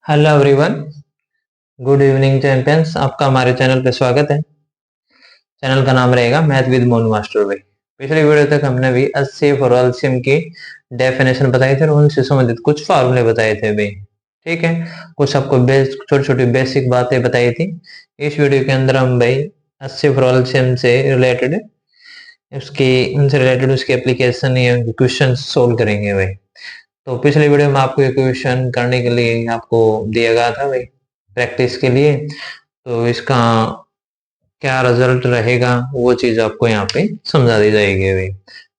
Hello everyone, good evening champions. आपका हमारे channel पे स्वागत है। चैनल का नाम रहेगा मैथ विद मोनू मास्टर भाई। पिछली वीडियो तक हमने भी HCF और LCM की डेफिनेशन बताई थी और उनसे संबंधित कुछ फार्मूले बताए थे भाई। ठीक है, कुछ आपको छोटी छोटी बेसिक बातें बताई थी। इस वीडियो के अंदर हम भाई HCF और LCM से रिलेटेड उसकी एप्लीकेशन या क्वेश्चन सोल्व करेंगे भाई। तो पिछले वीडियो में आपको ये क्वेश्चन करने के लिए आपको दिया गया था भाई, प्रैक्टिस के लिए। तो इसका क्या रिजल्ट रहेगा वो चीज आपको यहाँ पे समझा दी जाएगी भाई।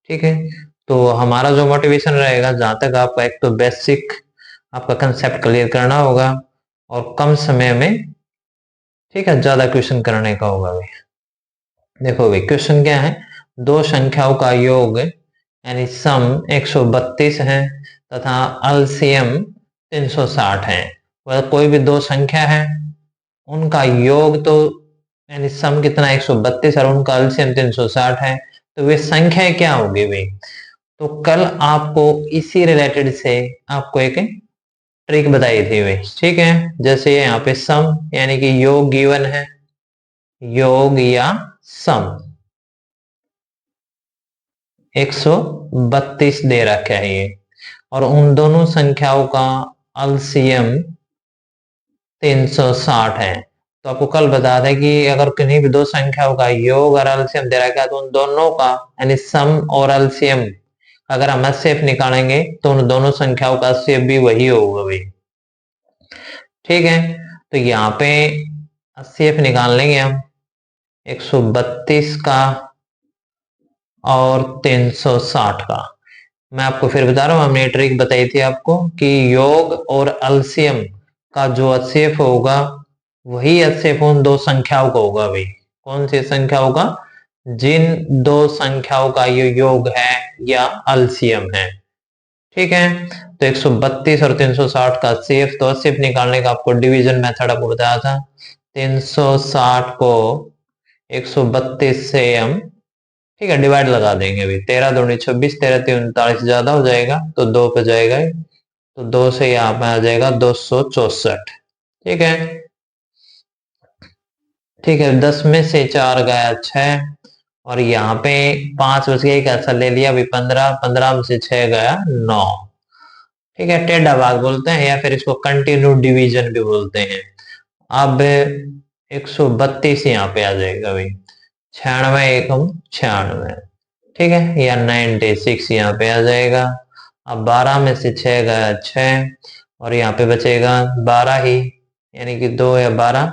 ठीक है, तो हमारा जो मोटिवेशन रहेगा, जहां तक आपका एक तो बेसिक आपका कंसेप्ट क्लियर करना होगा और कम समय में, ठीक है, ज्यादा क्वेश्चन करने का होगा भाई। देखो भाई, क्वेश्चन क्या है। दो संख्याओं का योग यानी सम 132 है तथा एलसीएम 360 है। वह कोई भी दो संख्या है, उनका योग तो यानी सम कितना 132 और उनका एलसीएम 360 है, तो वे संख्याएं क्या होगी भाई। तो कल आपको इसी रिलेटेड से आपको एक ट्रिक बताई थी भाई। ठीक है, जैसे यहाँ पे सम यानी कि योग गिवन है, योग या सम 132 दे रखा है ये, और उन दोनों संख्याओं का एलसीएम 360 है। तो आपको कल बता दें कि अगर किन्हीं भी दो संख्याओं का योग और एलसीएम दे रखा है तो उन दोनों का यानी सम और एलसीएम अगर हम एचसीएफ निकालेंगे तो उन दोनों संख्याओं का एचसीएफ भी वही होगा भाई। ठीक है, तो यहाँ पे एचसीएफ निकाल लेंगे हम 132 का और 360 का। मैं आपको फिर बता रहा हूँ, हमने ट्रिक बताई थी आपको कि योग और एलसीएम का जो एचसीएफ होगा वही एचसीएफ उन दो संख्याओं का होगा भाई। कौन सी संख्याओं का? जिन दो संख्याओं का ये योग है या एलसीएम है। ठीक है, तो 132 और 360 का एचसीएफ, तो एचसीएफ निकालने का आपको डिवीजन मेथड आपको बताया था। 360 को 132 से हम, ठीक है, डिवाइड लगा देंगे अभी। 13 दूनी 26, 13 3 39, ज्यादा हो जाएगा तो 2 पे जाएगा, तो 2 से यहाँ पे आ जाएगा 264। ठीक है, ठीक है, 10 में से 4 गया 6, और यहाँ पे 5 बच गया, कैसा ले लिया अभी 15, 15 में से 6 गया 9। ठीक है, टेढ़ा भाग बोलते हैं या फिर इसको कंटिन्यू डिवीजन भी बोलते हैं। अब 132 यहाँ पे आ जाएगा भाई, 96 एकम 96। ठीक है, या 96 यहाँ पे आ जाएगा। अब 12 में से 6 गया 6, और यहाँ पे बचेगा 12 ही, यानी कि 2 या 12,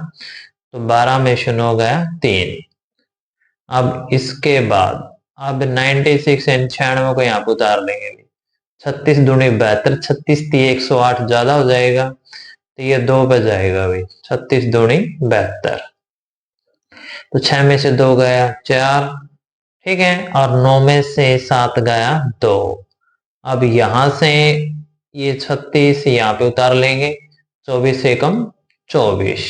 तो 12 में से 9 गया 3। अब इसके बाद अब 96 एंड 96 को यहाँ पे उतार लेंगे। 36 दूनी 72, 36 ती 108, ज्यादा हो जाएगा तो ये 2 पे जाएगा भाई। 36 दूनी 72, तो 6 में से 2 गया 4। ठीक है, और 9 में से 7 गया 2। अब यहां से ये 36 यहाँ पे उतार लेंगे, 24 एकम 24।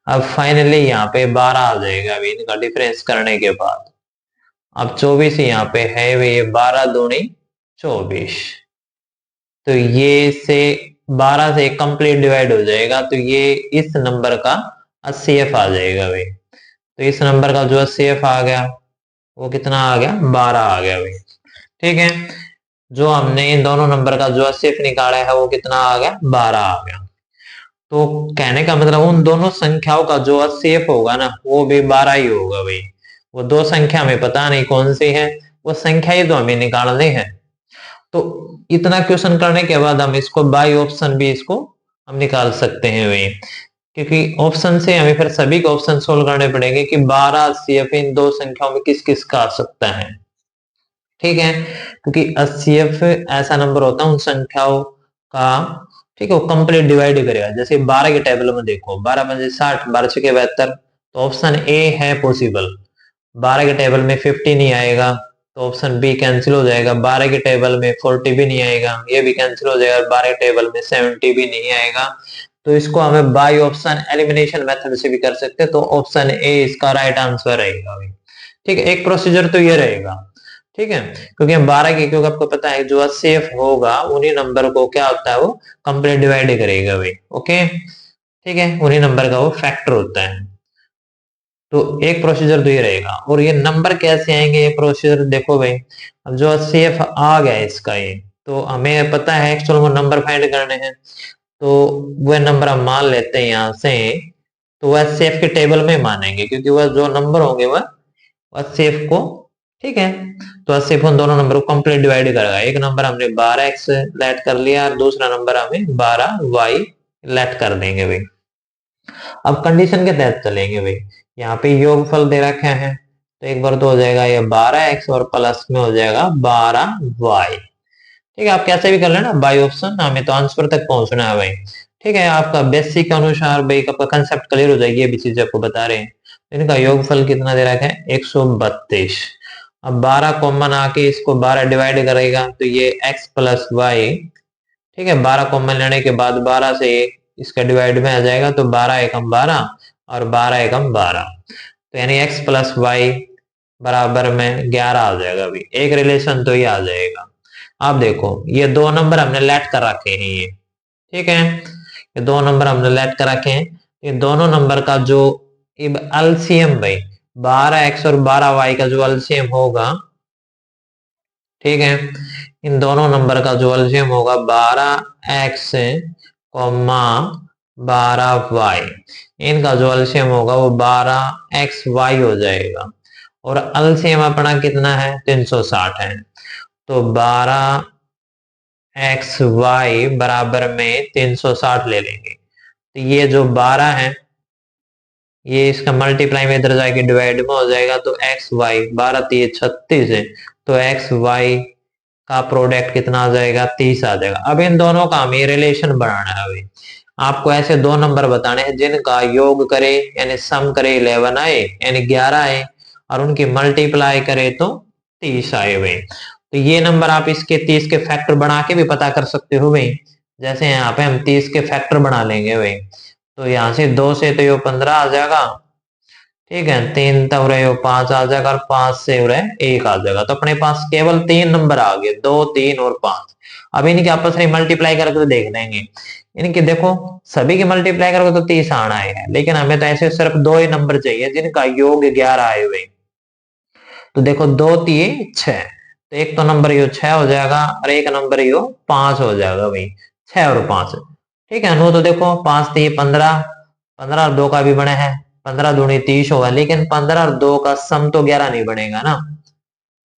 अब फाइनली यहाँ पे 12 आ जाएगा अभी इनका डिफरेंस करने के बाद। अब 24 यहाँ पे है वे, 12 दूनी 24, तो ये से 12 से कंप्लीट डिवाइड हो जाएगा, तो ये इस नंबर का HCF आ जाएगा भाई। तो इस नंबर का जो HCF आ गया वो कितना आ गया? 12 आ गया भाई। ठीक है, जो हमने इन दोनों नंबर का जो HCF निकाला है वो कितना आ गया? 12 आ गया। तो कहने का मतलब उन दोनों संख्याओं का जो HCF होगा ना वो भी 12 ही होगा भाई। वो दो संख्या हमें पता नहीं कौन सी है, वो संख्या ही तो हमें निकालनी है। तो इतना क्वेश्चन करने के बाद हम इसको बाई ऑप्शन भी इसको हम निकाल सकते हैं भाई, क्योंकि ऑप्शन से हमें फिर सभी के ऑप्शन सोल्व करने पड़ेंगे कि 12 HCF इन दो संख्याओं में किस किस का आ सकता है। ठीक है, क्योंकि HCF ऐसा नंबर होता है उन संख्याओं का, ठीक है, वो कंप्लीट डिवाइड करेगा। जैसे 12 के टेबल में देखो, 12 पंजे 60, 12 छके 72, तो ऑप्शन ए है पॉसिबल। 12 के टेबल में 50 नहीं आएगा तो ऑप्शन बी कैंसिल हो जाएगा। 12 के टेबल में 40 भी नहीं आएगा, ये भी कैंसिल हो जाएगा। 12 के टेबल में 70 भी नहीं आएगा। तो इसको हमें बाय ऑप्शन एलिमिनेशन मेथड से भी कर सकते हैं, तो ऑप्शन ए इसका राइट आंसर रहेगा। ठीक है, एक प्रोसीजर तो ये रहेगा। ठीक है, क्योंकि हम 12 की, क्योंकि आपको पता है जो HCF होगा उन्हीं नंबर को क्या होता है वो कंप्लीट डिवाइड करेगा भाई। ओके, ठीक है, उन्हीं नंबर का वो फैक्टर होता है। तो एक प्रोसीजर तो ये रहेगा। और ये नंबर कैसे आएंगे, ये प्रोसीजर देखो भाई। अब जो HCF आ गया इसका, ये तो हमें पता है एक्चुअल वो नंबर फाइंड करने हैं। तो वह नंबर हम मान लेते हैं यहाँ से, तो वह HCF के टेबल में मानेंगे, क्योंकि वह जो नंबर होंगे वह HCF को, ठीक है, तो HCF उन दोनों नंबर को कंप्लीट डिवाइड करेगा। एक नंबर हमने 12x लेट कर लिया और दूसरा नंबर हमें 12y लेट कर देंगे भाई। अब कंडीशन के तहत चलेंगे भाई। यहाँ पे योगफल दे रखे हैं, तो एक बार तो हो जाएगा ये 12x और प्लस में हो जाएगा 12y। ठीक है, आप कैसे भी कर लेना बाई ऑप्शन, हमें तो आंसर तक पहुंचना है भाई। ठीक है, आपका बेसिक के अनुसार भाई आपका कंसेप्ट क्लियर हो जाएगी, ये भी चीज आपको बता रहे हैं। इनका योगफल कितना दे रखा है 132। अब 12 कॉमन आके इसको 12 डिवाइड करेगा तो ये x प्लस वाई, ठीक है, 12 कॉमन लेने के बाद 12 से इसका डिवाइड में आ जाएगा, तो 12 एकम 12 और 12 एकम 12, तो यानी x प्लस वाई बराबर में 11 आ जाएगा अभी। एक रिलेशन तो ये आ जाएगा। आप देखो ये दो नंबर हमने लेट कर रखे हैं ये, ठीक है, ये दो नंबर हमने लेट कर रखे हैं। ये दोनों नंबर का जो एलसीएम भाई 12x और 12y का जो एलसीएम होगा, ठीक है, इन दोनों नंबर का जो एलसीएम होगा 12x कॉमा 12y, इनका जो एलसीएम होगा वो 12xy हो जाएगा। और एलसीएम अपना कितना है 360 है, तो 12xy बराबर में 360 ले लेंगे। तो ये जो 12 है ये इसका मल्टीप्लाई में इधर जाके डिवाइड में हो जाएगा, तो एक्स वाई 12 3 36 है, तो एक्स वाई का प्रोडक्ट कितना आ जाएगा 30 आ जाएगा। अब इन दोनों का हमें रिलेशन बनाना है अभी। आपको ऐसे दो नंबर बताने हैं जिनका योग करे यानी सम करे 11 आए यानी 11 आए, और उनकी मल्टीप्लाई करे तो 30 आए भाई। तो ये नंबर आप इसके 30 के फैक्टर बना के भी पता कर सकते हो भाई। जैसे यहाँ पे हम 30 के फैक्टर बना लेंगे भाई, तो यहाँ से 2 से तो ये 15 आ जाएगा, ठीक है, 3 तब रहे 5 आ जाएगा और 5 से रहे 1 आ जाएगा। तो अपने पास केवल 3 नंबर आ गए, 2 3 और 5। अब इनके आपस में मल्टीप्लाई करके तो देख लेंगे। इनके देखो सभी के मल्टीप्लाई करके तो 30 आना है, लेकिन हमें तो ऐसे सिर्फ दो ही नंबर चाहिए जिनका योग 11 आए हुए। तो देखो 2 3 6, तो एक तो नंबर यो 6 हो जाएगा और एक नंबर यो 5 हो जाएगा भाई, 6 और 5, ठीक है। नो तो देखो 5 3 15, 15 और 2 का भी बने है, 15 दूनी 30 होगा, लेकिन 15 और 2 का सम तो 11 नहीं बनेगा ना,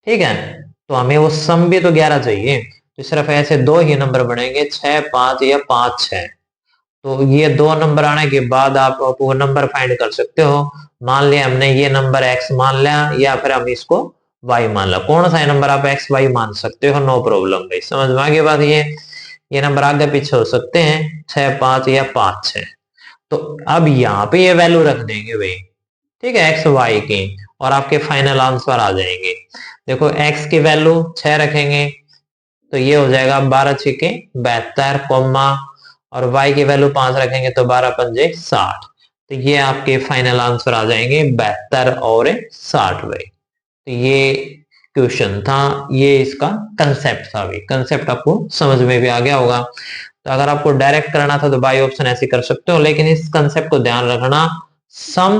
ठीक है, तो हमें वो सम भी तो 11 चाहिए। तो सिर्फ ऐसे दो ही नंबर बनेंगे 6 5 या 5 6। तो ये दो नंबर आने के बाद आप वो नंबर फाइंड कर सकते हो। मान लिया हमने ये नंबर x मान लिया या फिर हम इसको y मान लिया, कौन सा नंबर आप x y मान सकते हो, नो प्रॉब्लम भाई। समझ में आ गई बात। ये नंबर आगे पीछे हो सकते हैं 6 5 या 5 6। तो अब यहाँ पे ये वैल्यू रख देंगे भाई, ठीक है, एक्स वाई की, और आपके फाइनल आंसर आ जाएंगे। देखो x की वैल्यू 6 रखेंगे तो ये हो जाएगा 12 छिके 72 कॉमा, और y की वैल्यू 5 रखेंगे तो 12 पंजे 60। तो ये आपके फाइनल आंसर आ जाएंगे 72 और 60 भाई। तो ये क्वेश्चन था, ये इसका कंसेप्ट था भाई। कंसेप्ट आपको समझ में भी आ गया होगा। तो अगर आपको डायरेक्ट करना था तो बाई ऑप्शन ऐसे कर सकते हो, लेकिन इस कंसेप्ट को ध्यान रखना, सम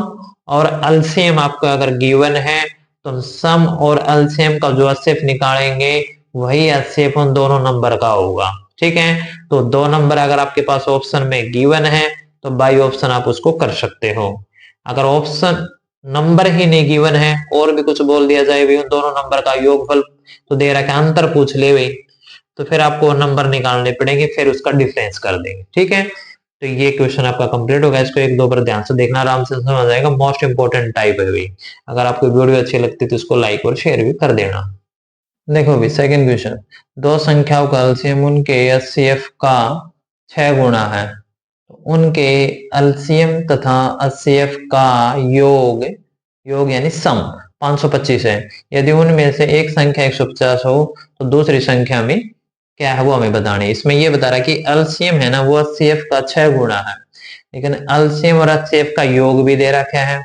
और एलसीएम आपको अगर गिवन है तो सम और एलसीएम का जो HCF निकालेंगे वही HCF उन दोनों नंबर का होगा, ठीक है। तो दो नंबर अगर आपके पास ऑप्शन में गिवन है तो बाई ऑप्शन आप उसको कर सकते हो। अगर ऑप्शन नंबर ही नहीं गिवन है और भी कुछ बोल दिया जाए भी उन दोनों नंबर का योगफल तो दे रखा है, अंतर पूछ ले भाई, तो फिर आपको नंबर निकालने पड़ेंगे, फिर उसका डिफरेंस कर देंगे, ठीक है। तो ये क्वेश्चन आपका कंप्लीट होगा। इसको एक दो बार ध्यान से देखना, आराम से समझ आएगा। मोस्ट इंपोर्टेंट टाइप है भाई। अगर आपको वीडियो अच्छी लगती है तो उसको लाइक और शेयर भी कर देना। देखो भी सेकंड क्वेश्चन, दो संख्याओं का एलसीएम उनके HCF का 6 गुना है, उनके एलसीएम तथा HCF का योग, योग यानी सम 525 है। यदि उनमें से एक संख्या 150 हो तो दूसरी संख्या में क्या है वो हमें बताना है। इसमें ये बता रहा है कि एलसीएम है ना वो HCF का 6 गुना है, लेकिन एलसीएम और HCF का योग भी दे रखा है।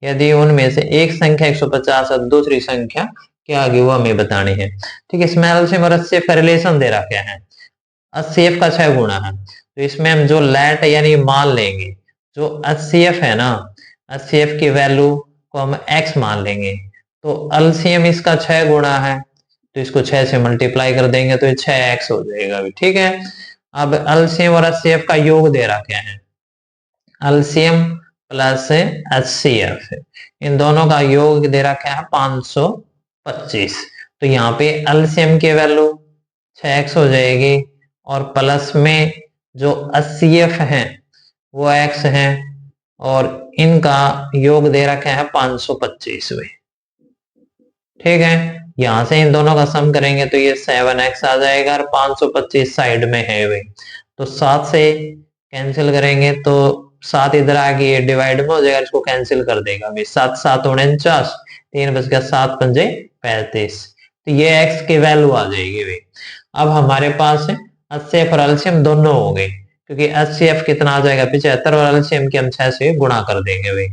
यदि उनमें से एक संख्या 150 और दूसरी संख्या क्या आगे वो हमें बतानी है। ठीक है, इसमें एलसीएम और एचसीएफ का रिलेशन दे रखा है, एचसीएफ का 6 गुना है, तो इसमें हम जो लेट यानी मान लेंगे, जो एचसीएफ है ना, एचसीएफ की वैल्यू को हम एक्स मान लेंगे, तो एलसीएम इसका 6 गुना है, तो इसको 6 से मल्टीप्लाई कर देंगे तो ये 6x हो जाएगा अभी। ठीक है, अब एलसीएम और एचसीएफ का योग दे रखा है, एलसीएम प्लस एचसीएफ, इन दोनों का योग दे रखा है 525, तो यहाँ पे एलसीएम की वैल्यू 6x हो जाएगी और प्लस में जो एचसीएफ है वो x है और इनका योग दे रखा है 525 में। ठीक है, यहां से इन दोनों का सम करेंगे तो ये 7x आ जाएगा और 525 साइड में है वे, तो 7 से कैंसिल करेंगे तो 7 इधर आ गई, डिवाइड में हो जाएगा, इसको कैंसिल कर देगा भाई, 7 7 49, 3 बच गया, 7 पंजे 35, तो ये x की वैल्यू आ जाएगी भाई। अब हमारे पास एचसीएफ और एलसीएम दोनों हो गए, क्योंकि एचसीएफ कितना आ जाएगा 75 और एलसीएम की हम 6 से गुणा कर देंगे भाई।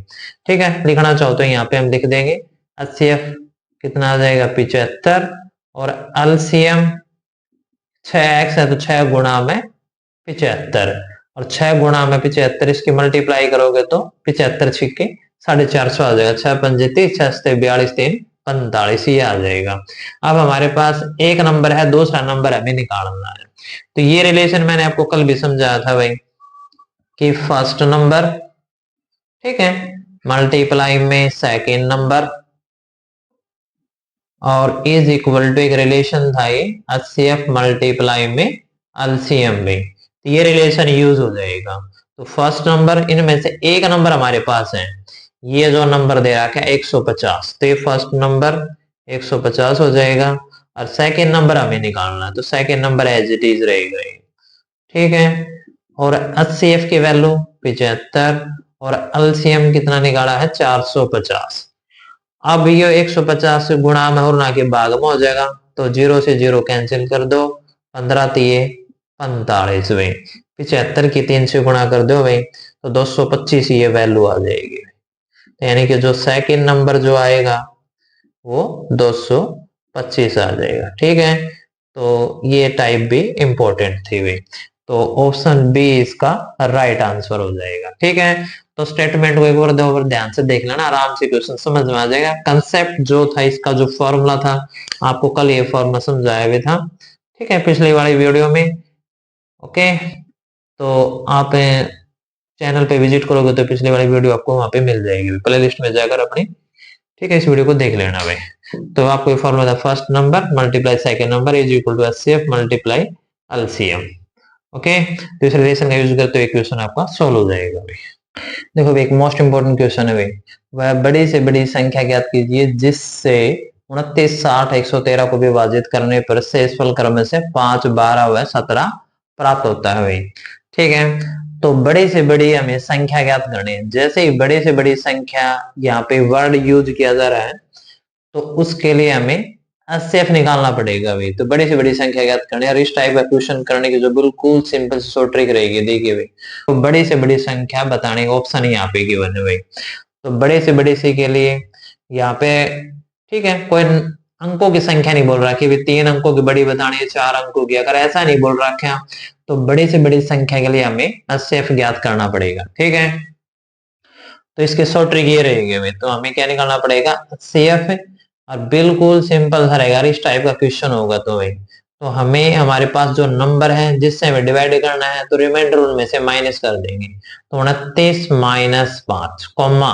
ठीक है, लिखना चाहो तो यहाँ पे हम लिख देंगे एचसीएफ कितना आ जाएगा 75 और एलसीएम 6x है तो 6 गुणा में 75 और 6 गुणा में 75, इसकी मल्टीप्लाई करोगे तो 75 छिक्के 450 आ जाएगा, 6 पंजे 30, 6 से 42, 3 45 ये आ जाएगा। अब हमारे पास एक नंबर है, दूसरा नंबर हमें निकालना है, तो ये रिलेशन मैंने आपको कल भी समझाया था भाई कि फर्स्ट नंबर, ठीक है, मल्टीप्लाई में सेकेंड नंबर और इज इक्वल टू एक रिलेशन था ये एचसीएफ मल्टीप्लाई में एलसीएम में, तो ये रिलेशन यूज हो जाएगा। तो फर्स्ट नंबर, इनमें से एक नंबर हमारे पास है, ये जो नंबर दे रखा है 150, तो ये फर्स्ट नंबर 150 हो जाएगा और सेकेंड नंबर हमें निकालना है, तो second number as it is रहेगा। ठीक है, और एचसीएफ की वैल्यू 75 और एलसीएम कितना निकाला है 450। अब ये 150 गुणा में और ना के भाग में हो जाएगा, तो 0 से 0 कैंसिल कर दो, 15 तिये 45 भाई, 75 की 3 से गुणा कर दो भाई, तो 225 ये वैल्यू आ जाएगी। तो यानी कि जो सेकंड नंबर जो आएगा वो 225 आ जाएगा। ठीक है, तो ये टाइप भी इंपॉर्टेंट थी भाई, तो ऑप्शन बी इसका राइट आंसर हो जाएगा। ठीक है, तो स्टेटमेंट को एक बार दो बार ध्यान से देख लेना, आराम से क्वेश्चन समझ में आ जाएगा। कंसेप्ट जो था इसका, जो फॉर्मूला था, आपको कल ये फॉर्मूला समझाया भी था, ठीक है, पिछली वाली वीडियो में। ओके, तो आप चैनल पे विजिट करोगे तो पिछली वाली वीडियो आपको वहां पे मिल जाएगी, प्ले लिस्ट में जाकर अपनी, ठीक है, इस वीडियो को देख लेना भाई। तो आपको ये फॉर्मूला था, first number multiply second number is equal to HCF multiply LCM. Okay, तो इस रिलेशन का यूज करते हुए क्वेश्चन आपका सोल्व हो जाएगा भाई। देखो भाई, एक मोस्ट इंपोर्टेंट क्वेश्चन है भाई, वह बड़ी से बड़ी संख्या ज्ञात कीजिए जिससे 29, 60, 113 को विभाजित करने पर शेषफल क्रम से 5, 12 व 17 प्राप्त होता है भाई। ठीक है, तो बड़ी से बड़ी हमें संख्या ज्ञात करनी है, जैसे ही बड़ी से बड़ी संख्या यहाँ पे वर्ड यूज किया जा रहा है तो उसके लिए हमें एचसीएफ निकालना पड़ेगा भाई। तो बड़ी से बड़ी संख्या ज्ञात करनी है, और इस टाइप का क्वेश्चन करने की जो बिल्कुल सिंपल शॉर्ट ट्रिक रहेगी, देखिए भाई, तो बड़ी से बड़ी संख्या बताने का ऑप्शन यहाँ पे गिवन है भाई। तो बड़े से बड़े सी के लिए यहाँ पे, ठीक है, कोई अंकों की संख्या नहीं बोल रहा कि 3 अंकों की बड़ी बतानी है, 4 अंकों की, अगर ऐसा नहीं बोल रहा क्या, तो बड़ी से बड़ी संख्या के लिए हमें एचसीएफ ज्ञात करना पड़ेगा। ठीक है, तो इसके शॉर्ट ट्रिक ये रहेगी भाई, तो हमें क्या निकालना पड़ेगा एचसीएफ, और बिल्कुल सिंपल सा रहेगा, इस टाइप का क्वेश्चन होगा तो भाई, तो हमें हमारे पास जो नंबर है जिससे हमें डिवाइड करना है, तो रिमाइंडर उनमें से माइनस कर देंगे, तो 29 माइनस 5 कॉमा,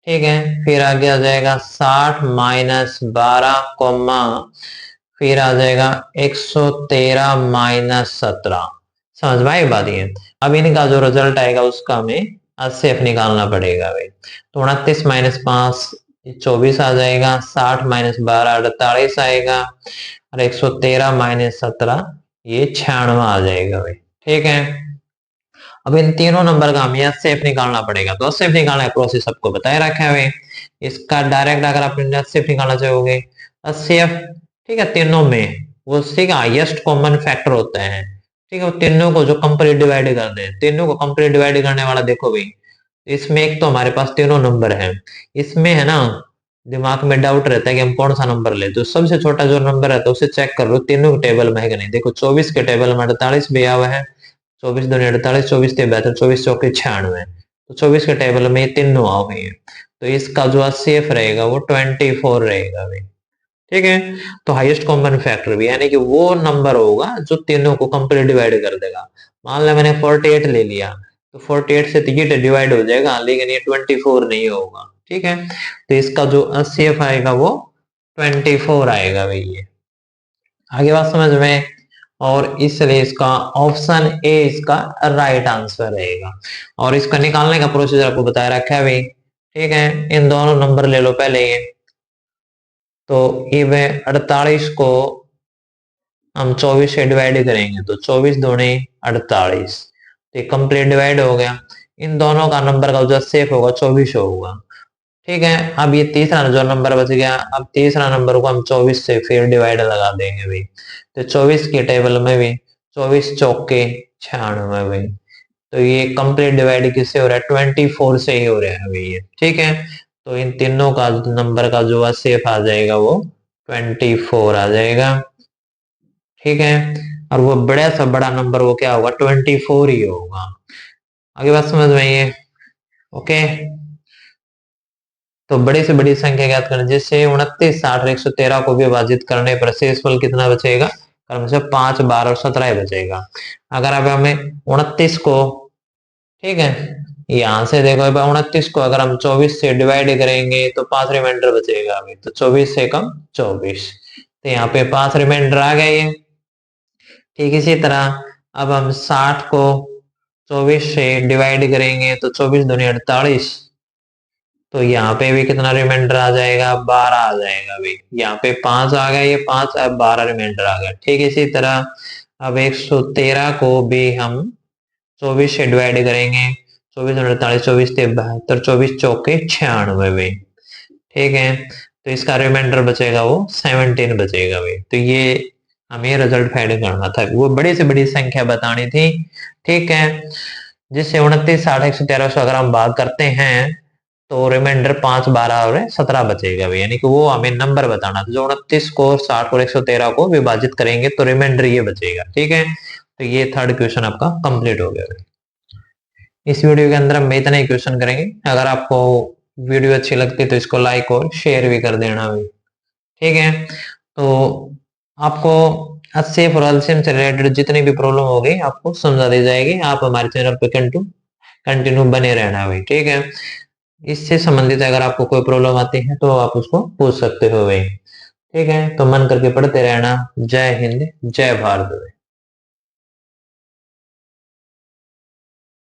ठीक है, फिर आगे आ जाएगा 60 माइनस 12 कॉमा, फिर आ जाएगा 113 माइनस 17। समझ में आई बात ये। अब इनका जो रिजल्ट आएगा उसका हमें एचसीएफ निकालना पड़ेगा भाई, तो 29 माइनस 5 24 आ जाएगा, 60 माइनस 12 48 आएगा, और 113 माइनस 17 ये 96 आ जाएगा भाई। ठीक है, अब इन तीनों नंबर का हमें एचसीएफ निकालना पड़ेगा, तो एचसीएफ निकालने का प्रोसेस सबको बताया रखा है भाई। इसका डायरेक्ट अगर आप एचसीएफ निकालना चाहोगे, एचसीएफ, ठीक है, तीनों में वो ठीक है हाईएस्ट कॉमन फैक्टर होता है, ठीक है, वो तीनों को जो कंप्लीट डिवाइड कर दे, तीनों को कंप्लीट डिवाइड करने वाला देखो भाई, इसमें एक तो हमारे पास तीनों नंबर है, इसमें है ना दिमाग में डाउट रहता है कि हम कौन सा नंबर ले, तो सबसे छोटा जो नंबर रहता है उसे चेक कर लो तीनों के टेबल में है कि नहीं। देखो 24 के टेबल में 48 भी आया हुआ है, 24 दूनी 48, 24 ते 72, 24 चौके 96, तो 24 के टेबल में ये तीनों आ हुई है, तो इसका जो सेफ रहेगा वो 24 रहेगा भाई। ठीक है, तो हाईएस्ट कॉमन फैक्टर भी यानी कि वो नंबर होगा जो तीनों को कंप्लीट डिवाइड कर देगा। मान लो मैंने 48 ले लिया, तो 48 से ये डिवाइड हो जाएगा लेकिन ये 24 नहीं होगा। ठीक है, तो इसका जो एचसीएफ आएगा वो 24 आएगा भाई। ये आगे बात समझ में, और इसलिए इसका ऑप्शन ए इसका राइट आंसर रहेगा। और इसका निकालने का प्रोसीजर आपको बताया रखा है भाई। ठीक है, इन दोनों नंबर ले लो पहले ये, तो ये 48 को हम 24 से डिवाइड करेंगे तो 24 दूनी 48, तो ये कंप्लीट डिवाइड हो गया। इन दोनों का नंबर का जो सेफ होगा 24 होगा। ठीक है, अब ये तीसरा जो नंबर बच गया, अब तीसरा नंबर को हम 24 से फिर डिवाइड लगा देंगे भाई, तो 24 के टेबल में भी 24 चौके 96 भाई, तो ये कंप्लीट डिवाइड किससे हो रहा है, 24 से ही हो रहा है भाई ये। ठीक है, तो इन तीनों का नंबर का जो सेफ आ जाएगा वो 24 आ जाएगा। ठीक है, और वो बड़ा सा बड़ा नंबर वो क्या होगा, 24 ही होगा। आगे बात समझ में आई है? ओके, तो बड़ी से बड़ी संख्या ज्ञात करना, जिससे 29, 60 और 113 को विभाजित करने पर शेषफल कितना बचेगा, क्रम से 5, 12 और 17 ही बचेगा। अगर अब हमें 29 को, ठीक है, यहां से देखो 29 को अगर हम 24 से डिवाइड करेंगे तो 5 रिमाइंडर बचेगा अभी, तो 24 से कम 24, तो यहाँ पे 5 रिमाइंडर आ गए। ठीक इसी तरह अब हम 60 को 24 से डिवाइड करेंगे तो 24 दूनी 48, तो यहाँ पे भी कितना रिमाइंडर आ जाएगा, 12 आ जाएगा भाई। यहाँ पे 5 आ गया, ये 5, अब 12 रिमाइंडर आ गया। ठीक इसी तरह अब 113 को भी हम 24 से डिवाइड करेंगे, 24 48, 24 ते 72, 24 चौके 96 भाई। ठीक है, तो इसका रिमाइंडर बचेगा वो 17 बचेगा भाई। तो ये हमें रिजल्ट फाइंड करना था, वो बड़ी से बड़ी संख्या बतानी थी। ठीक है, जिससे 29, 60, 113 से अगर हम भाग करते हैं तो रिमाइंडर 5, 12 और 17 बचेगा भाई, यानी कि वो हमें नंबर बताना था। जो 29 को 60 और 113 को विभाजित करेंगे तो रिमाइंडर ये बचेगा। ठीक है, तो ये थर्ड क्वेश्चन आपका कंप्लीट हो गया भाई। इस वीडियो के अंदर हम इतना ही क्वेश्चन करेंगे। अगर आपको वीडियो अच्छी लगती है तो इसको लाइक और शेयर भी कर देना भाई। ठीक है, तो आपको सेफ और एल्शियम से रिलेटेड जितनी भी प्रॉब्लम होगी आपको समझा दी जाएगी। आप हमारे चैनल पे कंटिन्यू बने रहना भाई। ठीक है, इससे संबंधित अगर आपको कोई प्रॉब्लम आती है तो आप उसको पूछ सकते हो भाई। ठीक है, तो मन करके पढ़ते रहना। जय हिंद, जय भारत।